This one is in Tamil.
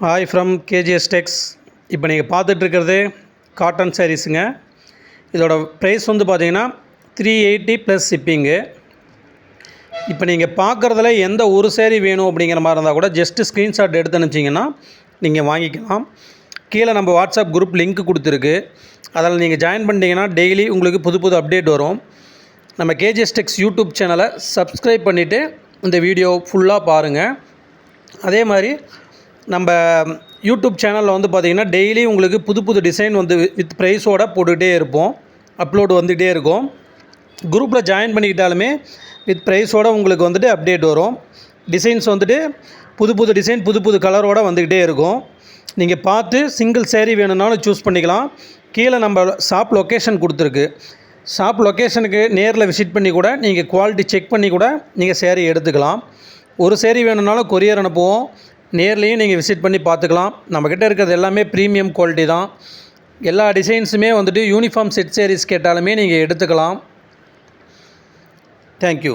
ஹாய் ஃப்ரம் கேஜிஎஸ் டெக்ஸ். இப்போ நீங்கள் பார்த்துட்ருக்கிறது காட்டன் சாரீஸுங்க. இதோட ப்ரைஸ் வந்து பார்த்தீங்கன்னா 380 ப்ளஸ் ஷிப்பிங்கு. இப்போ நீங்கள் பார்க்குறதுல எந்த ஒரு சேரீ வேணும் அப்படிங்கிற மாதிரி இருந்தால் கூட ஜஸ்ட்டு ஸ்க்ரீன்ஷாட் எடுத்து அனுப்பிச்சிங்கன்னா நீங்கள் வாங்கிக்கலாம். கீழே நம்ம வாட்ஸ்அப் குரூப் லிங்க் கொடுத்துருக்கு. அதில் நீங்கள் ஜாயின் பண்ணிட்டீங்கன்னா டெய்லி உங்களுக்கு புது புது அப்டேட் வரும். நம்ம கேஜிஎஸ் டெக்ஸ் யூடியூப் சேனலை சப்ஸ்கிரைப் பண்ணிவிட்டு இந்த வீடியோ ஃபுல்லாக பாருங்கள். அதே மாதிரி நம்ம யூடியூப் சேனலில் வந்து பார்த்திங்கன்னா டெய்லி உங்களுக்கு புது புது டிசைன் வந்து வித் ப்ரைஸோடு போட்டுக்கிட்டே இருப்போம். அப்லோடு வந்துகிட்டே இருக்கும். குரூப்பில் ஜாயின் பண்ணிக்கிட்டாலுமே வித் ப்ரைஸோடு உங்களுக்கு வந்துட்டு அப்டேட் வரும். டிசைன்ஸ் வந்துட்டு புது புது டிசைன் புது புது கலரோடு வந்துக்கிட்டே இருக்கும். நீங்கள் பார்த்து சிங்கிள் சேரீ வேணும்னாலும் சூஸ் பண்ணிக்கலாம். கீழே நம்ம ஷாப் லொக்கேஷன் கொடுத்துருக்கு. ஷாப் லொக்கேஷனுக்கு நேரில் விசிட் பண்ணி கூட நீங்கள் குவாலிட்டி செக் பண்ணி கூட நீங்கள் சேரீ எடுத்துக்கலாம். ஒரு சேரீ வேணும்னாலும் கொரியர் அனுப்புவோம். நேர்லேயும் நீங்கள் விசிட் பண்ணி பார்த்துக்கலாம். நம்மக்கிட்ட இருக்கிறது எல்லாமே ப்ரீமியம் குவாலிட்டி தான். எல்லா டிசைன்ஸுமே வந்துட்டு யூனிஃபார்ம் செட் சேரீஸ் கேட்டாலுமே நீங்கள் எடுத்துக்கலாம். தேங்க்யூ.